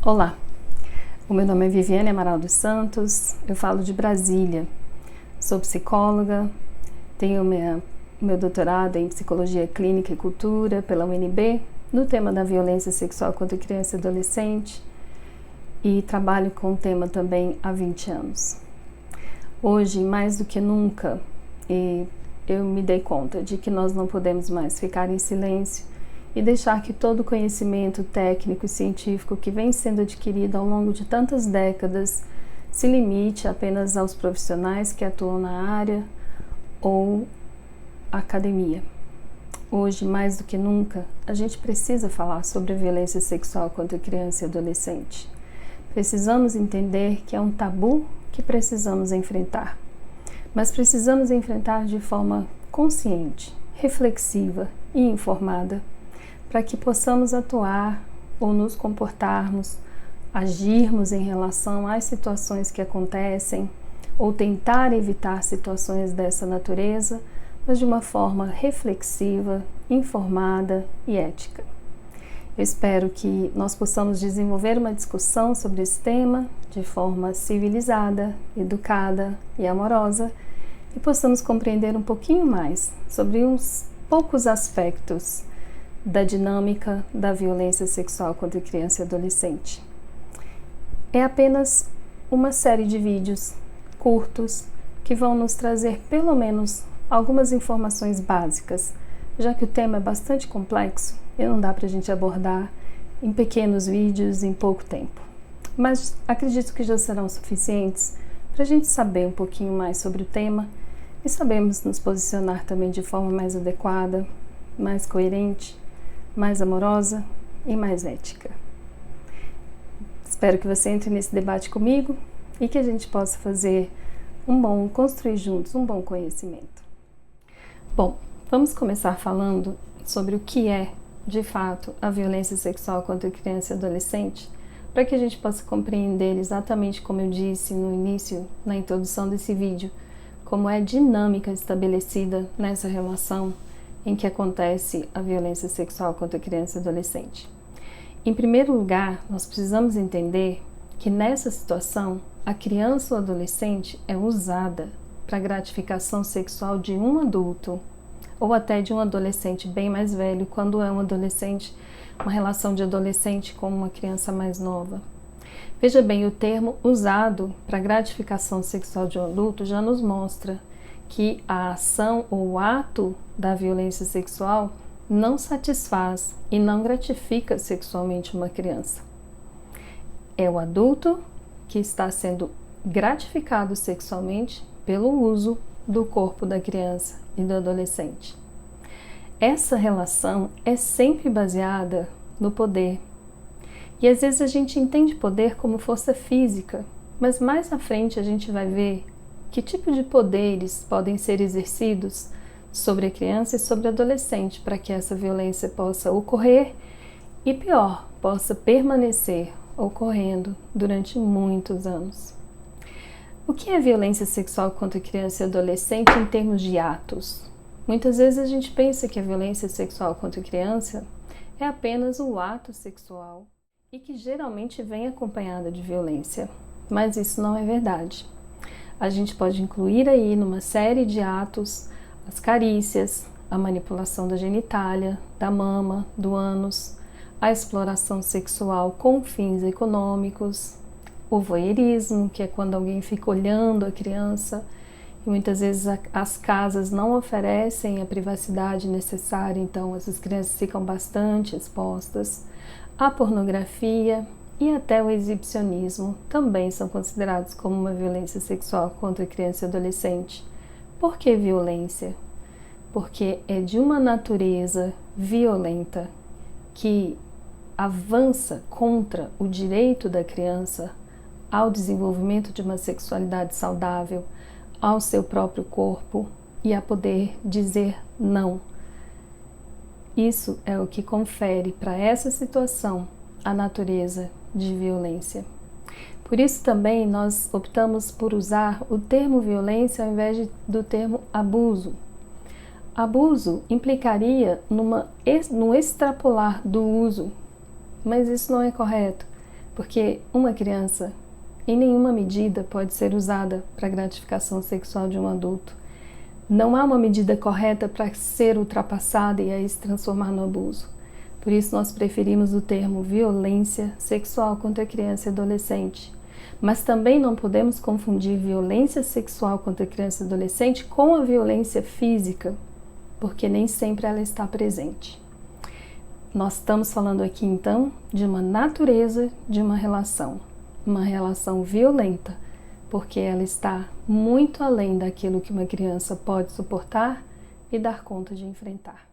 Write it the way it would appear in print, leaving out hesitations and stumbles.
Olá, o meu nome é Viviane Amaral dos Santos, eu falo de Brasília, sou psicóloga, tenho meu doutorado em Psicologia Clínica e Cultura pela UNB, no tema da violência sexual contra criança e adolescente, e trabalho com o tema também há 20 anos. Hoje, mais do que nunca, eu me dei conta de que nós não podemos mais ficar em silêncio e deixar que todo o conhecimento técnico e científico que vem sendo adquirido ao longo de tantas décadas se limite apenas aos profissionais que atuam na área ou academia. Hoje, mais do que nunca, a gente precisa falar sobre a violência sexual contra criança e adolescente. Precisamos entender que é um tabu que precisamos enfrentar, mas precisamos enfrentar de forma consciente, reflexiva e informada, para que possamos atuar ou nos comportarmos, agirmos em relação às situações que acontecem ou tentar evitar situações dessa natureza, mas de uma forma reflexiva, informada e ética. Eu espero que nós possamos desenvolver uma discussão sobre esse tema de forma civilizada, educada e amorosa e possamos compreender um pouquinho mais sobre uns poucos aspectos da dinâmica da violência sexual contra criança e adolescente. É apenas uma série de vídeos curtos que vão nos trazer pelo menos algumas informações básicas, já que o tema é bastante complexo e não dá para a gente abordar em pequenos vídeos em pouco tempo. Mas acredito que já serão suficientes para a gente saber um pouquinho mais sobre o tema e sabermos nos posicionar também de forma mais adequada, mais coerente, mais amorosa e mais ética. Espero que você entre nesse debate comigo e que a gente possa construir juntos um bom conhecimento. Bom, vamos começar falando sobre o que é, de fato, a violência sexual contra criança e adolescente, para que a gente possa compreender exatamente como eu disse no início, na introdução desse vídeo, como é a dinâmica estabelecida nessa relação em que acontece a violência sexual contra criança e adolescente. Em primeiro lugar, nós precisamos entender que nessa situação, a criança ou adolescente é usada para gratificação sexual de um adulto ou até de um adolescente bem mais velho, quando é um adolescente, uma relação de adolescente com uma criança mais nova. Veja bem, o termo usado para gratificação sexual de um adulto já nos mostra que a ação ou o ato da violência sexual não satisfaz e não gratifica sexualmente uma criança. É o adulto que está sendo gratificado sexualmente pelo uso do corpo da criança e do adolescente. Essa relação é sempre baseada no poder. E às vezes a gente entende poder como força física, mas mais à frente a gente vai ver que tipo de poderes podem ser exercidos sobre a criança e sobre o adolescente para que essa violência possa ocorrer e, pior, possa permanecer ocorrendo durante muitos anos. O que é violência sexual contra criança e adolescente em termos de atos? Muitas vezes a gente pensa que a violência sexual contra criança é apenas o ato sexual e que geralmente vem acompanhada de violência, mas isso não é verdade. A gente pode incluir aí numa série de atos as carícias, a manipulação da genitália, da mama, do ânus, a exploração sexual com fins econômicos, o voyeurismo, que é quando alguém fica olhando a criança e muitas vezes as casas não oferecem a privacidade necessária, então essas crianças ficam bastante expostas, a pornografia e até o exibicionismo também são considerados como uma violência sexual contra criança e adolescente. Por que violência? Porque é de uma natureza violenta que avança contra o direito da criança ao desenvolvimento de uma sexualidade saudável, ao seu próprio corpo e a poder dizer não. Isso é o que confere para essa situação a natureza de violência. Por isso também nós optamos por usar o termo violência ao invés do termo abuso. Abuso implicaria no extrapolar do uso, mas isso não é correto. porque uma criança, em nenhuma medida, pode ser usada para gratificação sexual de um adulto. Não há uma medida correta para ser ultrapassada e aí se transformar no abuso. Por isso nós preferimos o termo violência sexual contra criança e adolescente. Mas também não podemos confundir violência sexual contra criança e adolescente com a violência física, porque nem sempre ela está presente. Nós estamos falando aqui então de uma natureza de uma relação violenta, porque ela está muito além daquilo que uma criança pode suportar e dar conta de enfrentar.